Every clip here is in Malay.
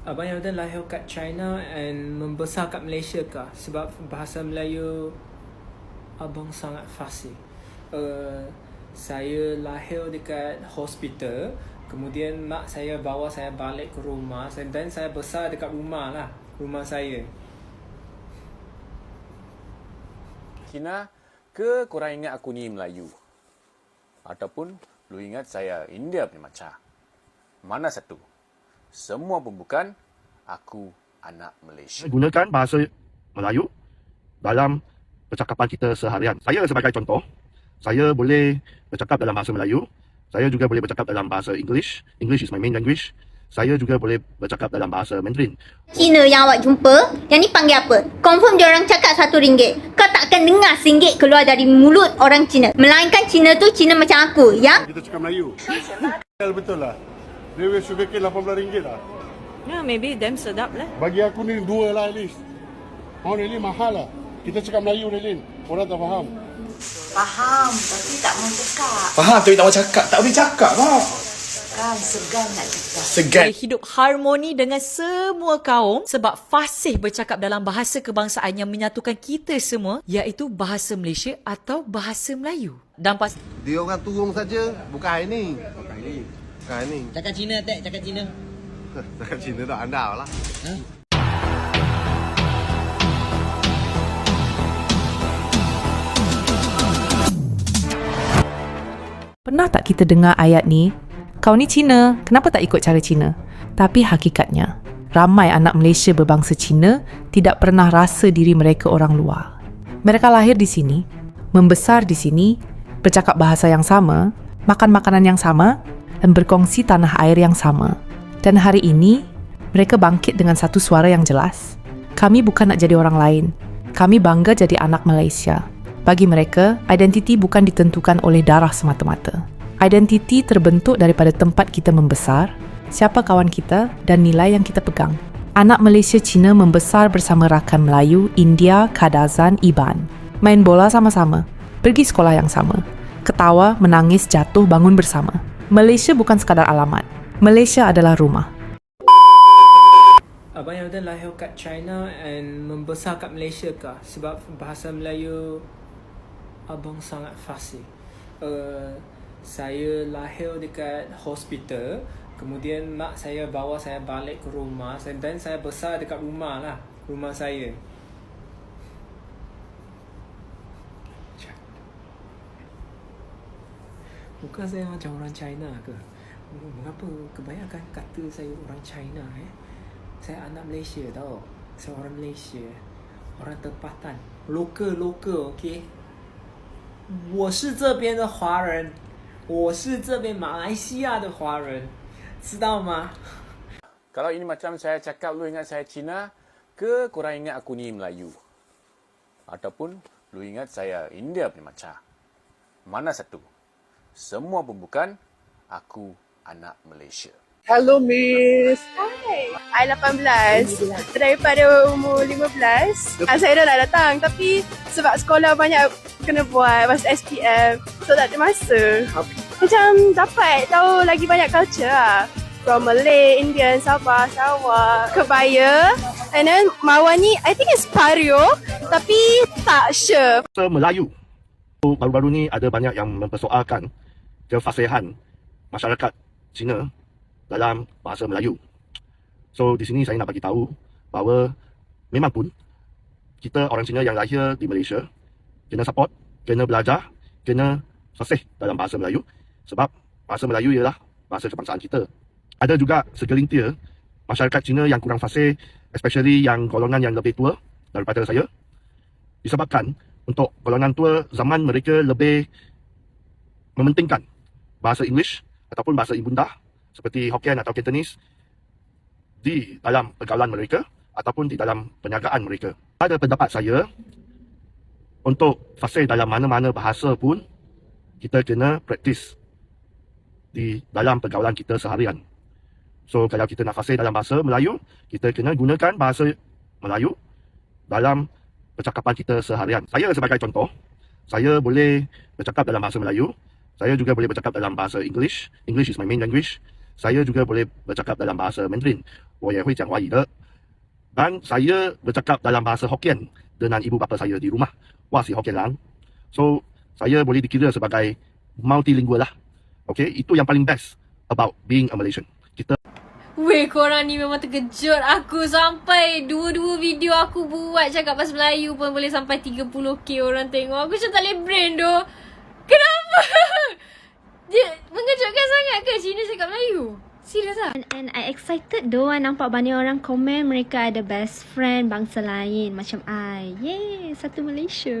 Abang Yarden lahir kat China and membesar kat Malaysia kah? Sebab bahasa Melayu abang sangat fasih. Saya lahir dekat hospital. Kemudian mak saya bawa saya balik ke rumah dan saya besar dekat rumah lah. Rumah saya. Cina ke korang ingat aku ni Melayu? Ataupun lu ingat saya India punya macam? Mana satu? Semua pun bukan, aku anak Malaysia. Gunakan bahasa Melayu dalam percakapan kita seharian. Saya sebagai contoh, saya boleh bercakap dalam bahasa Melayu. Saya juga boleh bercakap dalam bahasa English. English is my main language. Saya juga boleh bercakap dalam bahasa Mandarin. Cina yang awak jumpa, yang ni panggil apa? Confirm dia orang cakap RM1. Kau takkan dengar RM1 keluar dari mulut orang Cina. Melainkan Cina tu Cina macam aku, ya? Kita cakap Melayu. Betul lah. Dia sugar cane RM18 lah. Yeah, maybe them sedap lah. Bagi aku ni dua lah at least. Oh, Relin mahal lah. Kita cakap Melayu, Relin. Orang tak faham. Faham, tapi tak mau cakap. Faham tapi tak mau cakap. Tak boleh cakap lah. Segan nak cakap. Segan. Hidup harmoni dengan semua kaum sebab fasih bercakap dalam bahasa kebangsaan yang menyatukan kita semua, iaitu bahasa Malaysia atau bahasa Melayu. Dan dia orang turun saja, bukan ini. Bukan ini. Bukan ini. Cakap Cina, Tek. Cakap Cina. Cakap Cina tak andal lah. Pernah tak kita dengar ayat ni? Kau ni Cina, kenapa tak ikut cara Cina? Tapi hakikatnya, ramai anak Malaysia berbangsa Cina tidak pernah rasa diri mereka orang luar. Mereka lahir di sini, membesar di sini, bercakap bahasa yang sama, makan makanan yang sama, dan berkongsi tanah air yang sama. Dan hari ini, mereka bangkit dengan satu suara yang jelas. Kami bukan nak jadi orang lain. Kami bangga jadi anak Malaysia. Bagi mereka, identiti bukan ditentukan oleh darah semata-mata. Identiti terbentuk daripada tempat kita membesar, siapa kawan kita dan nilai yang kita pegang. Anak Malaysia Cina membesar bersama rakan Melayu, India, Kadazan, Iban. Main bola sama-sama, pergi sekolah yang sama. Ketawa, menangis, jatuh, bangun bersama. Malaysia bukan sekadar alamat. Malaysia adalah rumah. Abang Yarden lahir kat China and membesar kat Malaysia kah? Sebab bahasa Melayu abang sangat fasih. Saya lahir dekat hospital. Kemudian mak saya bawa saya balik ke rumah dan saya besar dekat rumah lah. Rumah saya. Bukan saya macam orang China ke? Mengapa kebanyakan kata saya orang China Saya anak Malaysia tau. Saya orang Malaysia. Orang tempatan. Local, okay? 我是这边的华人。我是这边马来西亚的华人。知道吗？ Kalau ini macam saya cakap lu ingat saya Cina ke korang ingat aku ni Melayu? Ataupun lu ingat saya India punya macam? Mana satu? Semua pun bukan, aku anak Malaysia. Hello Miss. Hai. I 18. Daripada umur 15. Saya dah nak datang tapi sebab sekolah banyak kena buat masa SPM. So tak ada masa. Macam dapat tahu lagi banyak culture lah. From Malay, Indian, Sabah, Sarawak, Kebaya. And then Mawar ni I think it's Pario tapi tak sure. Melayu. Baru-baru ni ada banyak yang mempersoalkan kefasihan masyarakat Cina dalam bahasa Melayu. So di sini saya nak bagi tahu bahawa memang pun kita orang Cina yang lahir di Malaysia kena support, kena belajar, kena fasih dalam bahasa Melayu sebab bahasa Melayu ialah bahasa kebangsaan kita. Ada juga segelintir masyarakat Cina yang kurang fasih, especially yang golongan yang lebih tua daripada saya, disebabkan untuk golongan tua zaman mereka lebih mementingkan bahasa English ataupun bahasa ibunda seperti Hokkien atau Cantonese di dalam pergaulan mereka ataupun di dalam perniagaan mereka. Pada pendapat saya, untuk fasih dalam mana-mana bahasa pun, kita kena praktis di dalam pergaulan kita seharian. So, kalau kita nak fasih dalam bahasa Melayu, kita kena gunakan bahasa Melayu dalam percakapan kita seharian. Saya sebagai contoh, saya boleh bercakap dalam bahasa Melayu. Saya juga boleh bercakap dalam bahasa English. English is my main language. saya juga boleh bercakap dalam bahasa Mandarin, 我也会讲华语的. Dan saya bercakap dalam bahasa Hokkien dengan ibu bapa saya di rumah. 我是 Hokkien lang. So, saya boleh dikira sebagai multilingual lah. Okay, itu yang paling best about being a Malaysian. Kita Weh, korang ni memang terkejut aku sampai dua-dua video aku buat cakap bahasa Melayu pun boleh sampai 30k orang tengok. Aku macam tak boleh brain doh. Kenapa? Dia mengejutkan sangat ke Cina cakap Melayu? Serius lah. And I excited doh nampak banyak orang komen mereka ada best friend bangsa lain macam I. Yay, satu Malaysia.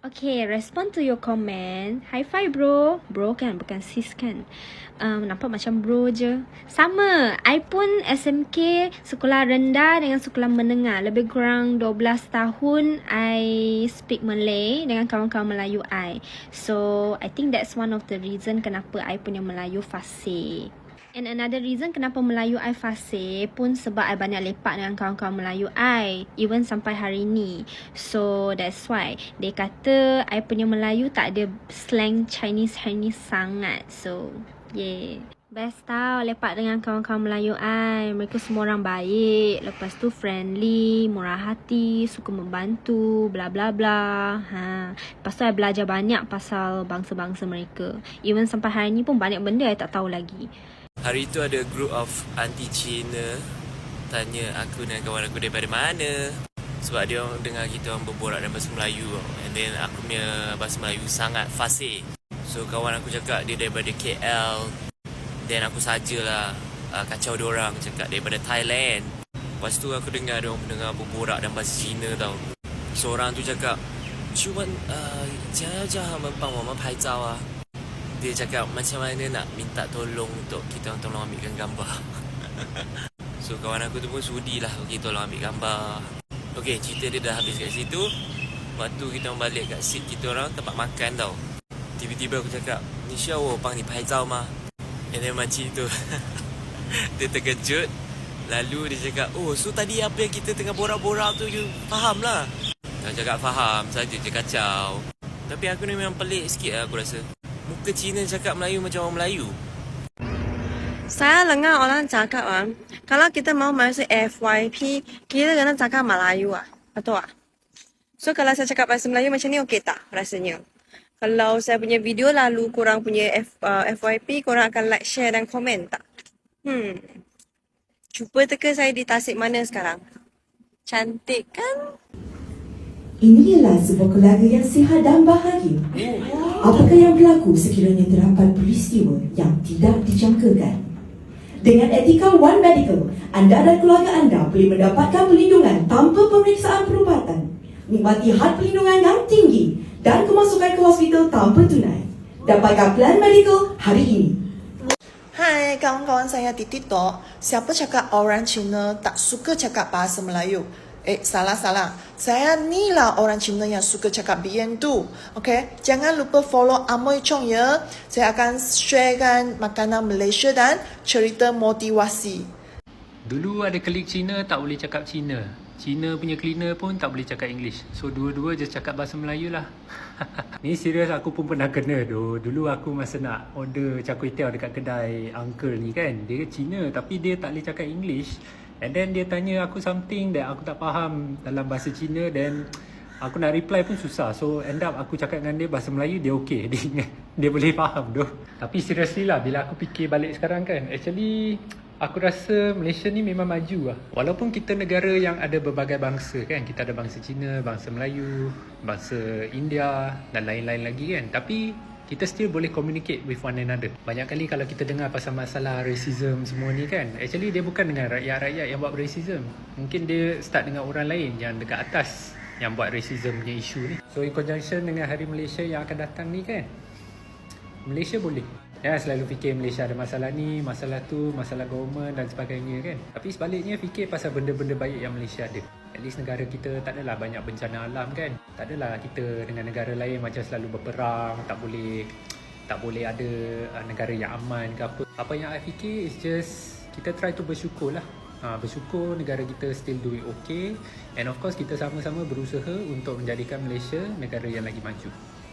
Okay, respond to your comment. High five bro. Bro kan, bukan sis kan. Nampak macam bro je. Sama, I pun SMK sekolah rendah dengan sekolah menengah. Lebih kurang 12 tahun I speak Malay dengan kawan-kawan Melayu I. So, I think that's one of the reason kenapa I punya Melayu fasih. And another reason kenapa Melayu I fasih pun sebab I banyak lepak dengan kawan-kawan Melayu I. Even sampai hari ni. So that's why dia kata I punya Melayu tak ada slang Chinese sangat. So yeah. Best tau lepak dengan kawan-kawan Melayu I. Mereka semua orang baik. Lepas tu friendly, murah hati, suka membantu, bla bla bla. Lepas tu I belajar banyak pasal bangsa-bangsa mereka. Even sampai hari ni pun banyak benda I tak tahu lagi. Hari tu ada group of anti Cina tanya aku dan kawan aku daripada mana. Sebab dia orang dengar kita orang berborak dalam bahasa Melayu. And then aku punya bahasa Melayu sangat fasih. So kawan aku cakap dia daripada KL. Then aku sajalah kacau dia orang cakap daripada Thailand. Lepas tu aku dengar dia orang dengar berborak dalam bahasa Cina tau. Seorang tu cakap, "Cuman jangan mempang mama pai zao ah." Dia cakap macam mana nak minta tolong untuk kita orang tolong ambilkan gambar. So kawan aku tu pun sudilah okay, tolong ambil gambar. Okay, cerita dia dah habis kat situ. Waktu kita orang balik kat seat kita orang tempat makan tau. Tiba-tiba aku cakap, "Ni Xiao wo bang ni pai zao ma." And then makcik tu dia terkejut. Lalu dia cakap, "Oh, so tadi apa yang kita tengah borak-borak tu you faham lah?" Aku cakap faham saja je kacau. Tapi aku ni memang pelik sikit lah aku rasa. Muka Cina cakap Melayu macam orang Melayu. Saya dengar orang cakap kalau kita mau masuk FYP, kita kena cakap Melayu betul So kalau saya cakap bahasa Melayu macam ni okey tak rasanya? Kalau saya punya video lalu korang punya FYP, korang akan like, share dan komen tak? Cuba teka saya di Tasik mana sekarang. Cantik kan? Ini ialah sebuah keluarga yang sihat dan bahagia. Apakah yang berlaku sekiranya terdapat peristiwa yang tidak dijangkakan? Dengan etika One Medical, anda dan keluarga anda boleh mendapatkan perlindungan tanpa pemeriksaan perubatan, nikmati had perlindungan yang tinggi dan kemasukan ke hospital tanpa tunai. Dapatkan plan medical hari ini. Hai kawan-kawan saya di TikTok. Siapa cakap orang Cina tak suka cakap bahasa Melayu? Salah. Saya ni lah orang Cina yang suka cakap BN tu. Okay, jangan lupa follow Amoy Chong ya. Saya akan sharekan makanan Malaysia dan cerita motivasi. Dulu ada klik Cina tak boleh cakap Cina. Cina punya cleaner pun tak boleh cakap English. So dua-dua je cakap bahasa Melayu lah. Ni serius aku pun pernah kena tu. Dulu aku masa nak order char kway teow dekat kedai uncle ni kan. Dia Cina tapi dia tak boleh cakap English. And then dia tanya aku something that aku tak faham dalam bahasa Cina. Then aku nak reply pun susah. So end up aku cakap dengan dia bahasa Melayu, dia okay. Dia ingat, dia boleh faham tu. Tapi seriously lah, bila aku fikir balik sekarang kan, actually aku rasa Malaysia ni memang maju lah. Walaupun kita negara yang ada berbagai bangsa kan. Kita ada bangsa Cina, bangsa Melayu, bangsa India dan lain-lain lagi kan. Tapi kita still boleh communicate with one another. Banyak kali kalau kita dengar pasal masalah racism semua ni kan, actually dia bukan dengan rakyat-rakyat yang buat racism. Mungkin dia start dengan orang lain yang dekat atas yang buat racism punya isu ni. So in conjunction dengan Hari Malaysia yang akan datang ni kan, Malaysia boleh. Jangan selalu fikir Malaysia ada masalah ni, masalah tu, masalah government dan sebagainya kan. Tapi sebaliknya fikir pasal benda-benda baik yang Malaysia ada. At least negara kita tak adalah banyak bencana alam kan. Tak adalah kita dengan negara lain macam selalu berperang, tak boleh ada negara yang aman ke apa. Apa yang I fikir is just kita try to bersyukur lah. Bersyukur negara kita still doing okay. And of course kita sama-sama berusaha untuk menjadikan Malaysia negara yang lagi maju.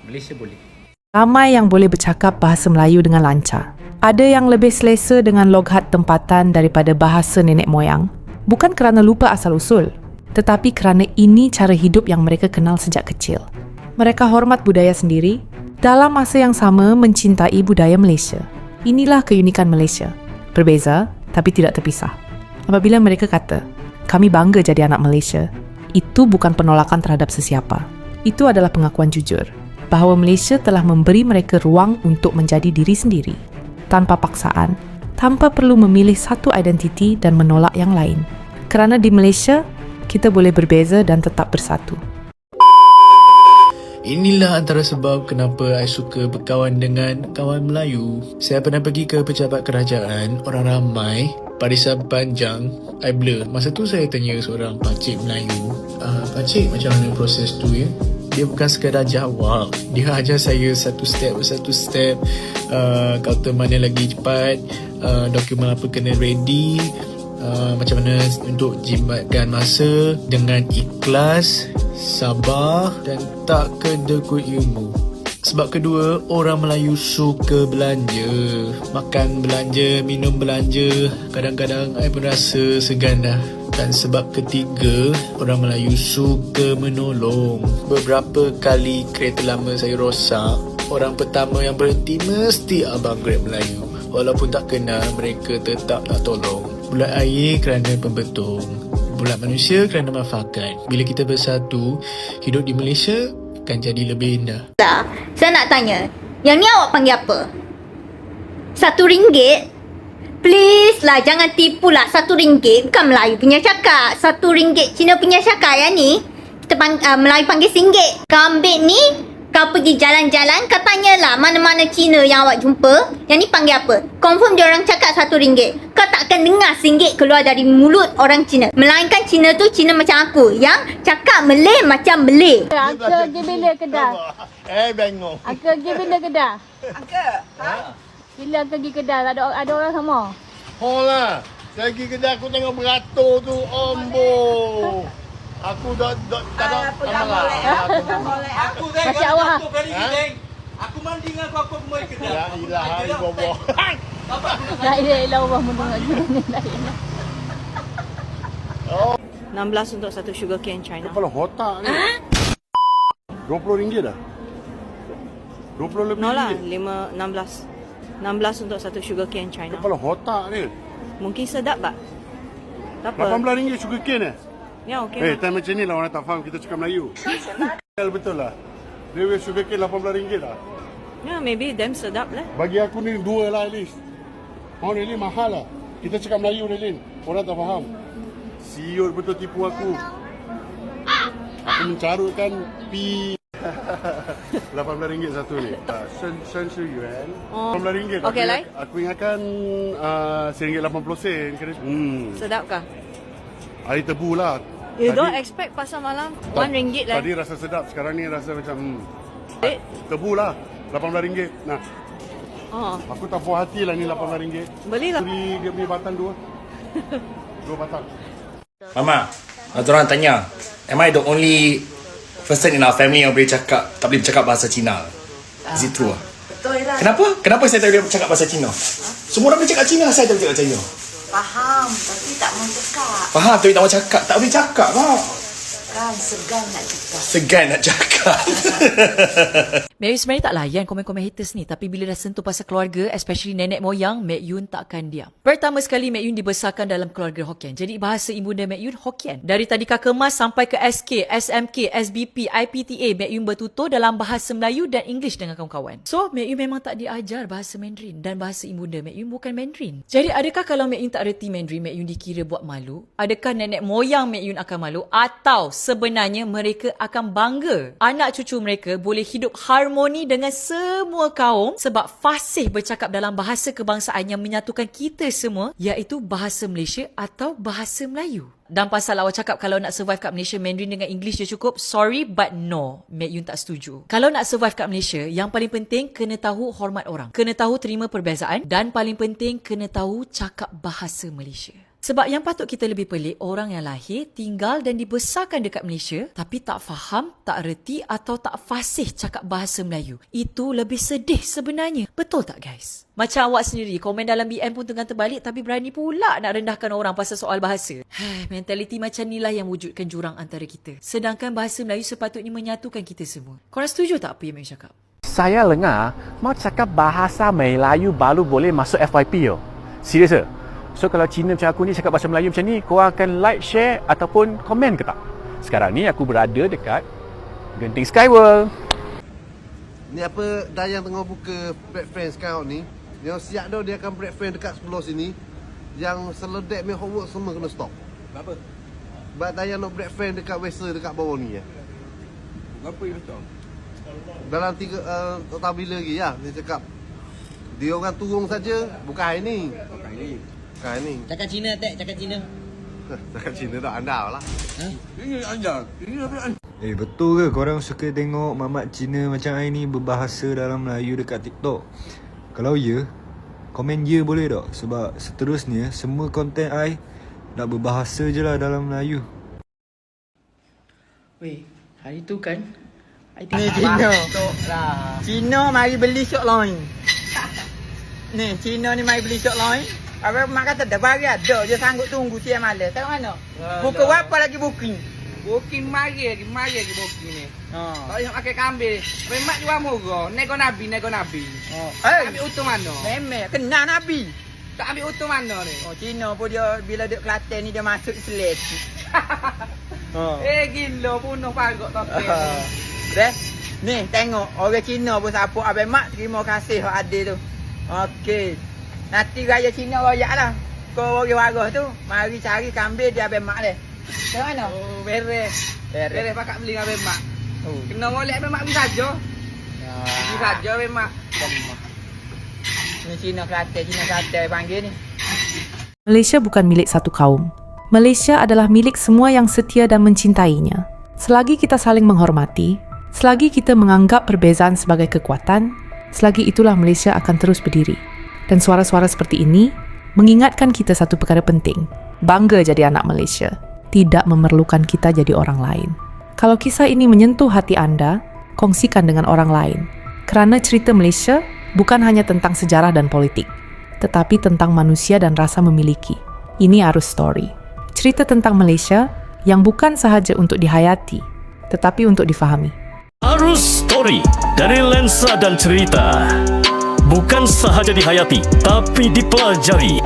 Malaysia boleh. Ramai yang boleh bercakap bahasa Melayu dengan lancar. Ada yang lebih selesa dengan loghat tempatan daripada bahasa nenek moyang, bukan kerana lupa asal-usul, tetapi kerana ini cara hidup yang mereka kenal sejak kecil. Mereka hormat budaya sendiri, dalam masa yang sama mencintai budaya Malaysia. Inilah keunikan Malaysia. Berbeza, tapi tidak terpisah. Apabila mereka kata, kami bangga jadi anak Malaysia, itu bukan penolakan terhadap sesiapa. Itu adalah pengakuan jujur bahawa Malaysia telah memberi mereka ruang untuk menjadi diri sendiri, tanpa paksaan, tanpa perlu memilih satu identiti dan menolak yang lain. Kerana di Malaysia, kita boleh berbeza dan tetap bersatu. Inilah antara sebab kenapa saya suka berkawan dengan kawan Melayu. Saya pernah pergi ke pejabat kerajaan, orang ramai, barisan panjang, I blur. Masa tu saya tanya seorang pakcik Melayu, pakcik macam mana proses tu ya? Dia bukan sekadar jawab, dia ajar saya satu step, kaunter mana lagi cepat, dokumen apa kena ready, macam mana untuk jimatkan masa dengan ikhlas, sabar dan tak kedekut ilmu. Sebab kedua, orang Melayu suka belanja. Makan belanja, minum belanja. Kadang-kadang I pun rasa segan dah. Dan sebab ketiga, orang Melayu suka menolong. Beberapa kali kereta lama saya rosak, orang pertama yang berhenti mesti abang Grab Melayu. Walaupun tak kenal, mereka tetap nak tolong. Bulat air kerana pembetung, bulat manusia kerana manfaat. Bila kita bersatu, hidup di Malaysia akan jadi lebih indah. Saya nak tanya, yang ni awak panggil apa? RM1? Please lah, jangan tipu lah. RM1 bukan Melayu punya cakap. RM1 Cina punya cakap yang ni. Kita Melayu panggil RM1. Kau ambil ni, kau pergi jalan-jalan, kau tanyalah mana-mana Cina yang awak jumpa. Yang ni panggil apa? Confirm dia orang cakap RM1. Kau tak akan dengar RM1 keluar dari mulut orang Cina. Melainkan Cina tu Cina macam aku, yang cakap Malay macam Malay. Aku pergi bila Kedah? Bengong. Aku pergi bila Kedah? Ha? Bila aku pergi Kedah, ada orang sama? Lah. Saya pergi kedai aku tengok beratur tu, ombo. Aku tak ada amalan. Aku Masya Allah. Aku mandi dengan aku kembali ke Ya ilah, hari bobo. La ilaha illallah mendengar gini lain. 16 untuk satu sugar cane China. Kepala otak ni. RM20 dah. 20 lebih. No lah, 16 untuk satu sugar cane China. Kepala otak ni. Mungkin sedap tak? Tak apa. RM18 sugar cane eh? Ya, okey. Time macam ni lah orang tak faham kita cakap Melayu. Betul lah. Dia sugar cane RM18 lah. Ya, maybe them sedap lah. Bagi aku ni dua lah at least. Relin mahal lah. Kita cakap Melayu Relin. Orang tak faham. Siut betul tipu aku. Aku mencarutkan pi. RM18 satu ni. Shen Shi Yuan. RM18. Okey lah. Aku ingatkan RM1.80. Sedap kah? Air tebu lah. You don't expect pasar malam RM1 lah. Tadi rasa sedap. Sekarang ni rasa macam tebu lah. RM18. Nah. Aku tak puas hati lah ni RM18. Belilah. Beli batang dua. Dua batang. Mama, orang tanya, am I the only person in our family yang boleh cakap, tak boleh bercakap bahasa Cina? Is it true? Betul lah. Kenapa saya tak boleh bercakap bahasa Cina? Semua orang boleh cakap Cina, saya tak boleh cakap Cina. Faham, tapi tak mau cakap. Faham, tapi tak mau cakap. Tak boleh cakap lah. Kan, segan nak cakap. Segan nak cakap. Mek Yun sebenarnya tak layan komen-komen haters ni, tapi bila dah sentuh pasal keluarga, especially nenek moyang, Mek Yun takkan diam. Pertama sekali, Mek Yun dibesarkan dalam keluarga Hokkien. Jadi bahasa ibunda Mek Yun Hokkien. Dari tadika kemas sampai ke SK, SMK, SBP, IPTA, Mek Yun bertutur dalam bahasa Melayu dan English dengan kawan-kawan. So, Mek Yun memang tak diajar bahasa Mandarin, dan bahasa ibunda Mek Yun bukan Mandarin. Jadi adakah kalau Mek Yun tak reti Mandarin, Mek Yun dikira buat malu? Adakah nenek moyang Mek Yun akan malu? Atau sebenarnya mereka akan bangga anak cucu mereka boleh hidup harmoni dengan semua kaum sebab fasih bercakap dalam bahasa kebangsaan yang menyatukan kita semua, iaitu bahasa Malaysia atau bahasa Melayu. Dan pasal awak cakap kalau nak survive kat Malaysia Mandarin dengan English je cukup, sorry but no, Mek Yun tak setuju. Kalau nak survive kat Malaysia, yang paling penting kena tahu hormat orang, kena tahu terima perbezaan, dan paling penting kena tahu cakap bahasa Malaysia. Sebab yang patut kita lebih pelik, orang yang lahir, tinggal dan dibesarkan dekat Malaysia tapi tak faham, tak reti atau tak fasih cakap bahasa Melayu. Itu lebih sedih sebenarnya. Betul tak guys? Macam awak sendiri, komen dalam BM pun tengah terbalik tapi berani pula nak rendahkan orang pasal soal bahasa. Mentaliti macam inilah yang wujudkan jurang antara kita. Sedangkan bahasa Melayu sepatutnya menyatukan kita semua. Korang setuju tak apa yang Mek cakap? Saya dengar mau cakap bahasa Melayu baru boleh masuk FYP yo. Serius ke? So kalau Cina macam aku ni cakap bahasa Melayu macam ni, korang akan like, share ataupun komen ke tak? Sekarang ni aku berada dekat Genting Skyworld. Ni apa Dayang tengah buka break sekarang ni. Yang siap dah dia akan break dekat sebelah sini. Yang seledek main homework semua kena stop. Kenapa? Sebab Dayang nak break dekat Wesa dekat bawah ni ya. Kenapa dia stop? Dalam 3 tak tahu bila lagi ya dia cakap. Dia orang turun saja, bukan hari ni. Bukan hari ni. Bukan hari ni. Cakap Cina, Tek. Cakap Cina. Cakap Cina tak andal lah. Ini anda. Ini apa anda? Betul ke korang suka tengok mamat Cina macam I ni berbahasa dalam Melayu dekat TikTok? Kalau ya, komen ya boleh tak? Sebab seterusnya semua konten I nak berbahasa je lah dalam Melayu. Weh, hari tu kan Ni Cina. Cina mari beli shop lain. Ni Cina ni mari beli shop lain. Apa mak kata dah bagi ada je sanggup tunggu siang malam. Tengok mana? Buka apa lagi booking? Booking mari lagi booking ni. Tak payah pakai kambing. Memang jual murah. Nego Nabi. Ambil utuh mana? Memang kena Nabi. Tak ambil utuh mana ni? Cina pun dia bila duduk Kelantan ni dia masuk Islam. Gila bunuh pagak topeng. Dah. Ni tengok orang Cina pun siapa abang mak terima kasih hak ada tu. Okey. Nanti raya Cina royak lah. Kau orang warah tu mari cari kambing dia abang mak dia. Tengok mana? Beres pakak beli dengan abang mak. Kena golek abang mak pergi saja. Pergi saja abang mak. Ni Cina Kelantan panggil ni. Malaysia bukan milik satu kaum. Malaysia adalah milik semua yang setia dan mencintainya. Selagi kita saling menghormati, selagi kita menganggap perbezaan sebagai kekuatan, selagi itulah Malaysia akan terus berdiri. Dan suara-suara seperti ini mengingatkan kita satu perkara penting. Bangga jadi anak Malaysia, tidak memerlukan kita jadi orang lain. Kalau kisah ini menyentuh hati anda, kongsikan dengan orang lain. Kerana cerita Malaysia bukan hanya tentang sejarah dan politik, tetapi tentang manusia dan rasa memiliki. Ini Arus Story. Cerita tentang Malaysia yang bukan sahaja untuk dihayati, tetapi untuk difahami. Arus Story dari lensa dan cerita. Bukan sahaja dihayati, tapi dipelajari.